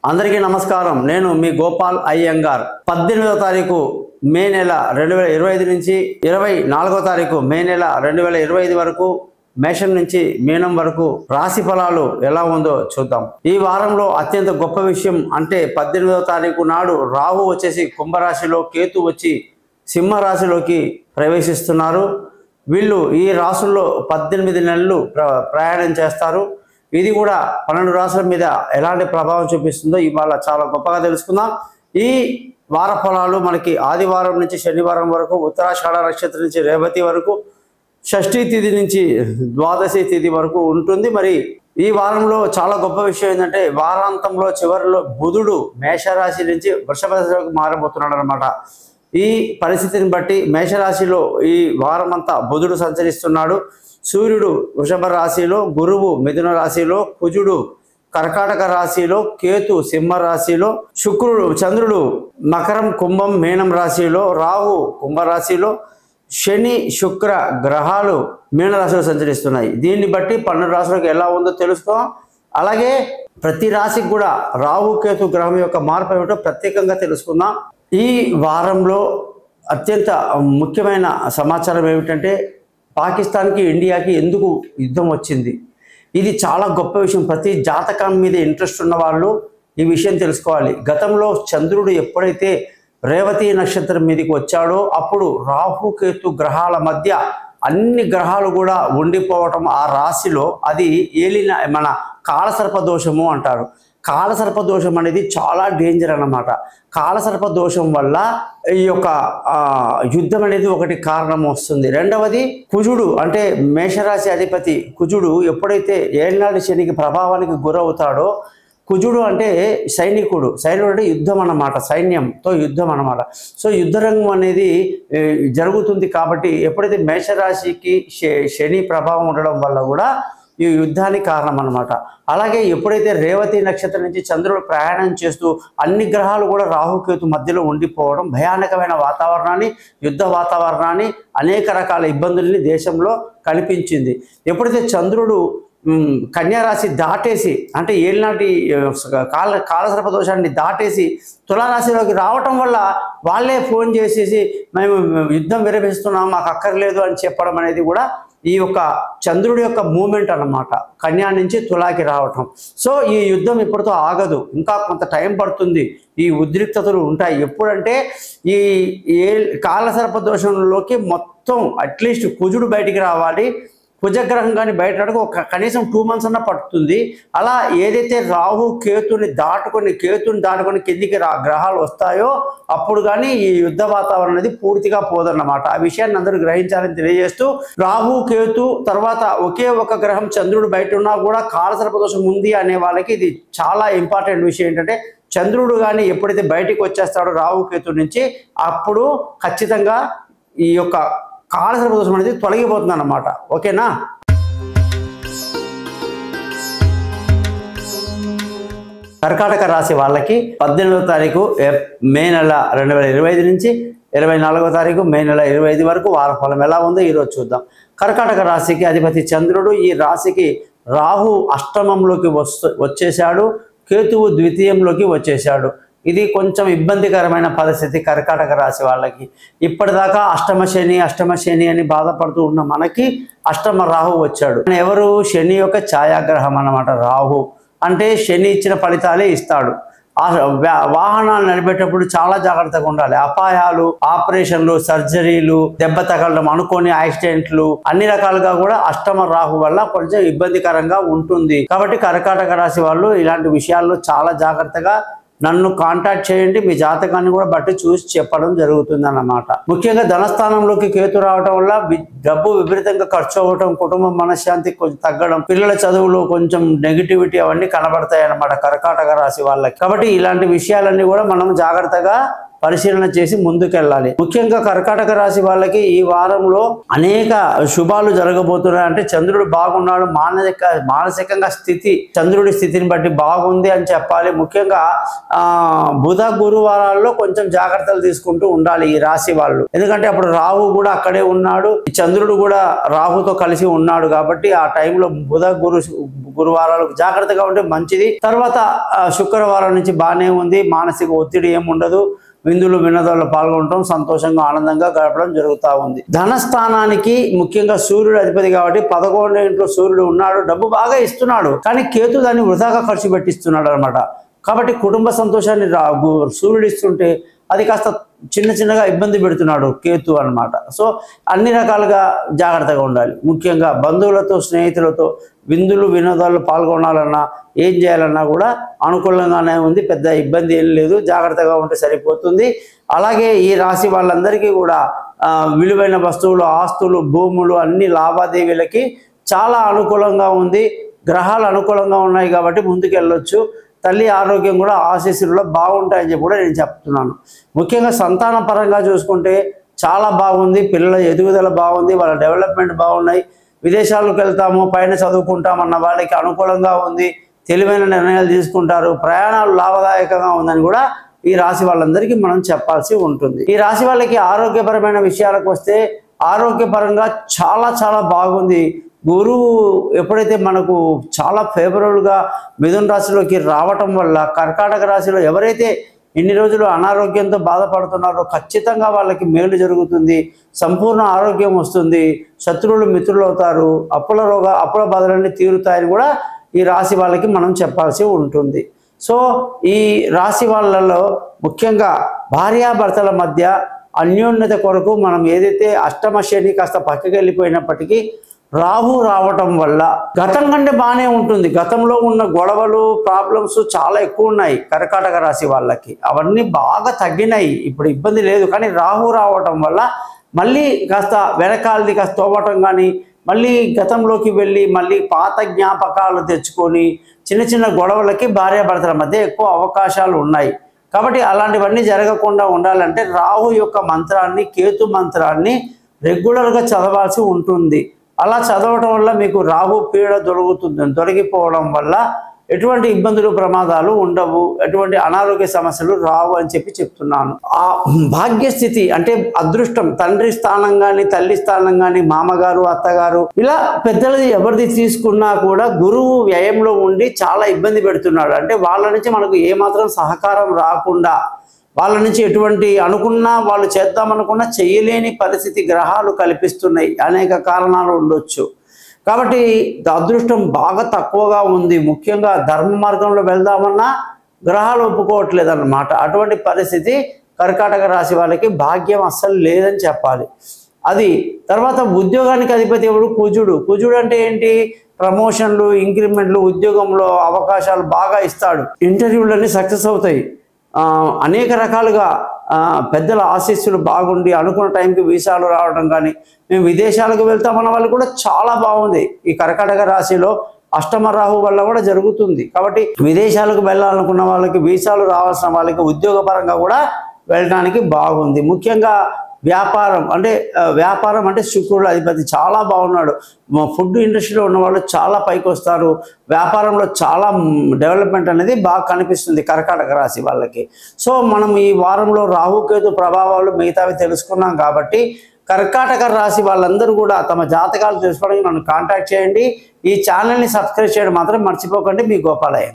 అందరికీ నమస్కారం. నేను మీ గోపాల్ అయ్యంగార్. 18వ తారీఖు మే నెల 2025 నుంచి 24వ తారీఖు మే నెల 2025 వరకు మేషం నుంచి మీనం వరకు రాశి ఫలాలు ఎలా ఉందో చూద్దాం. ఈ వారంలో అత్యంత గొప్ప విషయం అంటే 18వ తారీఖు నాడు రాహు వచ్చేసి కుంభరాశిలో, కేతు వచ్చి సింహరాశిలోకి ప్రవేశిస్తున్నారు. వీళ్ళు ఈ రాశుల్లో 18 నెలలు ప్రయాణం చేస్తారు. ఇది కూడా 12 రాశుల మీద ఎలాంటి ప్రభావం చూపిస్తుందో ఇవాళ చాలా గొప్పగా తెలుసుకుందాం. ఈ వార ఫలాలు మనకి ఆదివారం నుంచి శనివారం వరకు, ఉత్తరాషాఢ నక్షత్రం నుంచి రేవతి వరకు, షష్ఠీ తిథి నుంచి ద్వాదశి తిథి వరకు ఉంటుంది. మరి ఈ వారంలో చాలా గొప్ప విషయం ఏంటంటే వారాంతంలో చివరిలో బుధుడు మేషరాశి నుంచి వృషభ రాశిలోకి మారబోతున్నాడు అనమాట. ఈ పరిస్థితిని బట్టి మేషరాశిలో ఈ వారం అంతా బుధుడు సంచరిస్తున్నాడు. సూర్యుడు వృషభ రాశిలో, గురువు మిథున రాశిలో, కుజుడు కర్కాటక రాశిలో, కేతు సింహ రాశిలో, చంద్రుడు మకరం, కుంభం, మీనం రాశిలో, రాహు కుంభరాశిలో, శని శుక్ర గ్రహాలు మీనరాశిలో సంచరిస్తున్నాయి. దీన్ని బట్టి 12 రాశులకు ఎలా ఉందో తెలుసుకోం. అలాగే ప్రతి రాశికి కూడా రాహు కేతు గ్రహం యొక్క మార్పు ఏమిటో ప్రత్యేకంగా తెలుసుకుందాం. ఈ వారంలో అత్యంత ముఖ్యమైన సమాచారం ఏమిటంటే పాకిస్తాన్కి ఇండియాకి ఎందుకు యుద్ధం వచ్చింది. ఇది చాలా గొప్ప విషయం. ప్రతి జాతకం మీద ఇంట్రెస్ట్ ఉన్న వాళ్ళు ఈ విషయం తెలుసుకోవాలి. గతంలో చంద్రుడు ఎప్పుడైతే రేవతి నక్షత్రం మీదకి వచ్చాడో అప్పుడు రాహుకేతు గ్రహాల మధ్య అన్ని గ్రహాలు కూడా ఉండిపోవటం ఆ రాశిలో అది ఏలిన మన కాలసర్ప దోషము అంటారు. కాలసర్ప దోషం అనేది చాలా డేంజర్ అన్నమాట. కాలసర్ప దోషం వల్ల ఈ యొక్క యుద్ధం అనేది ఒకటి కారణం వస్తుంది. రెండవది కుజుడు అంటే మేషరాశి అధిపతి కుజుడు ఎప్పుడైతే ఏళ్ళనాటి శనికి ప్రభావానికి గురవుతాడో, కుజుడు అంటే సైనికుడు అంటే యుద్ధం అన్నమాట, సైన్యంతో యుద్ధం అన్నమాట. సో యుద్ధరంగం అనేది జరుగుతుంది. కాబట్టి ఎప్పుడైతే మేషరాశికి శని ప్రభావం ఉండడం వల్ల కూడా ఈ యుద్ధానికి కారణం అన్నమాట. అలాగే ఎప్పుడైతే రేవతి నక్షత్రం నుంచి చంద్రుడు ప్రయాణం చేస్తూ అన్ని గ్రహాలు కూడా రాహుకేతు మధ్యలో ఉండిపోవడం భయానకమైన వాతావరణాన్ని, యుద్ధ వాతావరణాన్ని, అనేక రకాల ఇబ్బందుల్ని దేశంలో కల్పించింది. ఎప్పుడైతే చంద్రుడు కన్యారాశి దాటేసి అంటే ఏళ్ళనాటి కాలసర్ప దోషాన్ని దాటేసి తులారాశిలోకి రావటం వల్ల వాళ్ళే ఫోన్ చేసేసి మేము యుద్ధం విరమిస్తున్నాం, మాకు అక్కర్లేదు అని చెప్పడం అనేది కూడా ఈ యొక్క చంద్రుడి యొక్క మూమెంట్ అన్నమాట, కన్యా నుంచి తులాకి రావటం. సో ఈ యుద్ధం ఇప్పటితో ఆగదు, ఇంకా కొంత టైం పడుతుంది. ఈ ఉద్రిక్తతలు ఉంటాయి. ఎప్పుడంటే ఈ కాలసర్ప దోషంలోకి మొత్తం అట్లీస్ట్ కుజుడు బయటికి రావాలి, కుజగ్రహం కానీ బయటకు కనీసం 2 months అన్న పడుతుంది. అలా ఏదైతే రాహు కేతుని దాటుకొని కిందికి గ్రహాలు వస్తాయో అప్పుడు కానీ ఈ యుద్ధ వాతావరణం అనేది పూర్తిగా పోదన్నమాట. ఆ విషయాన్ని అందరూ గ్రహించాలని తెలియజేస్తూ, రాహు కేతు తర్వాత ఒకే ఒక గ్రహం చంద్రుడు బయట ఉన్నా కూడా కాలసర్ప దోషం ఉంది అనే వాళ్ళకి ఇది చాలా ఇంపార్టెంట్ విషయం. ఏంటంటే చంద్రుడు కానీ ఎప్పుడైతే బయటికి వచ్చేస్తాడో రాహు కేతు నుంచి అప్పుడు ఖచ్చితంగా ఈ యొక్క కాలసర్ప దోషం అనేది తొలగిపోతుంది అన్నమాట. ఓకేనా? కర్కాటక రాశి వాళ్ళకి 18వ తారీఖు మే నెల 2025 నుంచి 24వ తారీఖు మే నెల 25 వరకు వార ఫలం ఎలా ఉందో ఈరోజు చూద్దాం. కర్కాటక రాశికి అధిపతి చంద్రుడు. ఈ రాశికి రాహు అష్టమంలోకి వచ్చేసాడు, కేతువు ద్వితీయంలోకి వచ్చేసాడు. ఇది కొంచెం ఇబ్బందికరమైన పరిస్థితి కర్కాటక రాశి వాళ్ళకి. ఇప్పటిదాకా అష్టమ శని అని బాధపడుతూ ఉన్న మనకి అష్టమ రాహు వచ్చాడు. ఎవరు? శని యొక్క ఛాయాగ్రహం అన్నమాట. రాహు అంటే శని ఇచ్చిన ఫలితాలే ఇస్తాడు. వాహనాలు నడిపేటప్పుడు చాలా జాగ్రత్తగా ఉండాలి. అపాయాలు, ఆపరేషన్లు, సర్జరీలు, దెబ్బ తగలడం, అనుకోని యాక్సిడెంట్లు, అన్ని రకాలుగా కూడా అష్టమ రాహు వల్ల కొంచెం ఇబ్బందికరంగా ఉంటుంది. కాబట్టి కర్కాటక రాశి వాళ్ళు ఇలాంటి విషయాల్లో చాలా జాగ్రత్తగా నన్ను కాంటాక్ట్ చేయండి. మీ జాతకాన్ని కూడా బట్టి చూసి చెప్పడం జరుగుతుంది అన్నమాట. ముఖ్యంగా ధనస్థానంలోకి కేతు రావడం వల్ల డబ్బు విపరీతంగా ఖర్చు అవ్వటం, కుటుంబ మనశ్శాంతి కొంచెం తగ్గడం, పిల్లల చదువులో కొంచెం నెగిటివిటీ అవన్నీ కనబడతాయి అన్నమాట కర్కాటక రాశి వాళ్ళకి. కాబట్టి ఇలాంటి విషయాలన్నీ కూడా మనం జాగ్రత్తగా పరిశీలన చేసి ముందుకెళ్ళాలి. ముఖ్యంగా కర్కాటక రాశి వాళ్ళకి ఈ వారంలో అనేక శుభాలు జరగబోతున్నాయి. అంటే చంద్రుడు బాగున్నాడు, మానసికంగా చంద్రుడి స్థితిని బట్టి బాగుంది అని చెప్పాలి. ముఖ్యంగా బుధ గురువారాల్లో కొంచెం జాగ్రత్తలు తీసుకుంటూ ఉండాలి ఈ రాశి వాళ్ళు. ఎందుకంటే అప్పుడు రాహు కూడా అక్కడే ఉన్నాడు, చంద్రుడు కూడా రాహుతో కలిసి ఉన్నాడు. కాబట్టి ఆ టైంలో బుధ గురువారాలకు జాగ్రత్తగా ఉంటే మంచిది. తర్వాత శుక్రవారం నుంచి బాగానే ఉంది, మానసిక ఒత్తిడి ఏముండదు, విందులు వినోదాల్లో పాల్గొనడం, సంతోషంగా ఆనందంగా గడపడం జరుగుతూ ఉంది. ధనస్థానానికి ముఖ్యంగా సూర్యుడు అధిపతి కాబట్టి 11వ ఇంట్లో సూర్యుడు ఉన్నాడు, డబ్బు బాగా ఇస్తున్నాడు. కానీ కేతు దాన్ని వృధాగా ఖర్చు పెట్టిస్తున్నాడు అనమాట. కాబట్టి కుటుంబ సంతోషాన్ని సూర్యుడు ఇస్తుంటే అది కాస్త చిన్నగా ఇబ్బంది పెడుతున్నాడు కేతు అన్నమాట. సో అన్ని రకాలుగా జాగ్రత్తగా ఉండాలి. ముఖ్యంగా బంధువులతో స్నేహితులతో విందులు వినోదాల్లో పాల్గొనాలన్నా ఏం చేయాలన్నా కూడా అనుకూలంగానే ఉంది, పెద్ద ఇబ్బంది ఏం లేదు, జాగ్రత్తగా ఉంటే సరిపోతుంది. అలాగే ఈ రాశి వాళ్ళందరికీ కూడా విలువైన వస్తువులు, ఆస్తులు, భూములు అన్ని లావాదేవీలకి చాలా అనుకూలంగా ఉంది. గ్రహాలు అనుకూలంగా ఉన్నాయి కాబట్టి ముందుకెళ్ళొచ్చు. తల్లి ఆరోగ్యం కూడా ఆశీస్సులలో బాగుంటాయని చెప్పి కూడా నేను చెప్తున్నాను. ముఖ్యంగా సంతాన పరంగా చూసుకుంటే చాలా బాగుంది, పిల్లల ఎదుగుదల బాగుంది, వాళ్ళ డెవలప్మెంట్ బాగున్నాయి. విదేశాలకు వెళ్తాము, పైన చదువుకుంటామన్న వాళ్ళకి అనుకూలంగా ఉంది, తెలివైన నిర్ణయాలు తీసుకుంటారు, ప్రయాణాలు లాభదాయకంగా ఉందని కూడా ఈ రాశి వాళ్ళందరికీ మనం చెప్పాల్సి ఉంటుంది. ఈ రాశి వాళ్ళకి ఆరోగ్యపరమైన విషయాలకు వస్తే ఆరోగ్యపరంగా చాలా బాగుంది. గురువు ఎప్పుడైతే మనకు చాలా ఫేవరబుల్గా మిథున రాశిలోకి రావటం వల్ల కర్కాటక రాశిలో ఎవరైతే ఇన్ని రోజులు అనారోగ్యంతో బాధపడుతున్నారో ఖచ్చితంగా వాళ్ళకి మేలు జరుగుతుంది, సంపూర్ణ ఆరోగ్యం వస్తుంది, శత్రువులు మిత్రులు అవుతారు, అప్పుల బాధలన్నీ తీరుతాయని కూడా ఈ రాశి వాళ్ళకి మనం చెప్పాల్సి ఉంటుంది. సో ఈ రాశి వాళ్ళలో ముఖ్యంగా భార్యాభర్తల మధ్య అన్యోన్యత కొరకు మనం ఏదైతే అష్టమ శని కాస్త పక్కకి వెళ్ళిపోయినప్పటికీ రాహు రావటం వల్ల గతం కంటే బాగానే ఉంటుంది. గతంలో ఉన్న గొడవలు, ప్రాబ్లమ్స్ చాలా ఎక్కువ ఉన్నాయి కర్కాటక రాశి వాళ్ళకి, అవన్నీ బాగా తగ్గినాయి, ఇప్పుడు ఇబ్బంది లేదు. కానీ రాహు రావటం వల్ల మళ్ళీ కాస్త వెనకాలది కాస్త తోవటం కానీ, మళ్ళీ గతంలోకి వెళ్ళి మళ్ళీ పాత జ్ఞాపకాలు తెచ్చుకొని చిన్న గొడవలకి భార్యాభర్తల మధ్య ఎక్కువ అవకాశాలు ఉన్నాయి. కాబట్టి అలాంటివన్నీ జరగకుండా ఉండాలంటే రాహు యొక్క మంత్రాన్ని, కేతు మంత్రాన్ని రెగ్యులర్గా చదవాల్సి ఉంటుంది. అలా చదవటం వల్ల మీకు రాహు పీడ తొలగిపోవడం వల్ల ఎటువంటి ఇబ్బందులు, ప్రమాదాలు ఉండవు, ఎటువంటి అనారోగ్య సమస్యలు రావు అని చెప్తున్నాను. ఆ భాగ్యస్థితి అంటే అదృష్టం, తండ్రి స్థానం కానీ, తల్లి స్థానం కానీ, మామగారు, అత్తగారు, ఇలా పెద్దలది ఎవరిది తీసుకున్నా కూడా గురువు వ్యయంలో ఉండి చాలా ఇబ్బంది పెడుతున్నాడు. అంటే వాళ్ళ నుంచి మనకు ఏమాత్రం సహకారం రాకుండా, వాళ్ళ నుంచి ఎటువంటి అనుకున్నా వాళ్ళు చేద్దామనుకున్నా చేయలేని పరిస్థితి గ్రహాలు కల్పిస్తున్నాయి. అనేక కారణాలు ఉండొచ్చు. కాబట్టి అదృష్టం బాగా తక్కువగా ఉంది. ముఖ్యంగా ధర్మ మార్గంలో వెళ్దామన్నా గ్రహాలు ఒప్పుకోవట్లేదు అన్నమాట. అటువంటి పరిస్థితి కర్కాటక రాశి వాళ్ళకి భాగ్యం అస్సలు లేదని చెప్పాలి. అది తర్వాత ఉద్యోగానికి అధిపతి ఎవరు? కుజుడు. కుజుడు అంటే ఏంటి? ప్రమోషన్లు, ఇంక్రిమెంట్లు, ఉద్యోగంలో అవకాశాలు బాగా ఇస్తాడు, ఇంటర్వ్యూలన్నీ సక్సెస్ అవుతాయి, అనేక రకాలుగా పెద్దల ఆశీస్సులు బాగుండి అనుకున్న టైంకి వీసాలు రావడం కానీ, మేము విదేశాలకు వెళ్తామన్న వాళ్ళు కూడా చాలా బాగుంది. ఈ కర్కాటక రాశిలో అష్టమ రాహు వల్ల కూడా జరుగుతుంది. కాబట్టి విదేశాలకు వెళ్ళాలనుకున్న వాళ్ళకి, వీసాలు రావాల్సిన వాళ్ళకి ఉద్యోగపరంగా కూడా వెళ్ళడానికి బాగుంది. ముఖ్యంగా వ్యాపారం అంటే శుక్రుడు అధిపతి చాలా బాగున్నాడు. ఫుడ్ ఇండస్ట్రీలో ఉన్న వాళ్ళు చాలా పైకి వస్తారు, వ్యాపారంలో చాలా డెవలప్మెంట్ అనేది బాగా కనిపిస్తుంది కర్కాటక రాశి వాళ్ళకి. సో మనం ఈ వారంలో రాహుకేతు ప్రభావాలు మిగతావి తెలుసుకున్నాం కాబట్టి కర్కాటక రాశి వాళ్ళందరూ కూడా తమ జాతకాలు తెలుసుకోవడానికి నన్ను కాంటాక్ట్ చేయండి. ఈ ఛానల్ని సబ్స్క్రైబ్ చేయడం మాత్రం మర్చిపోకండి. మీ గోపాలయ్య.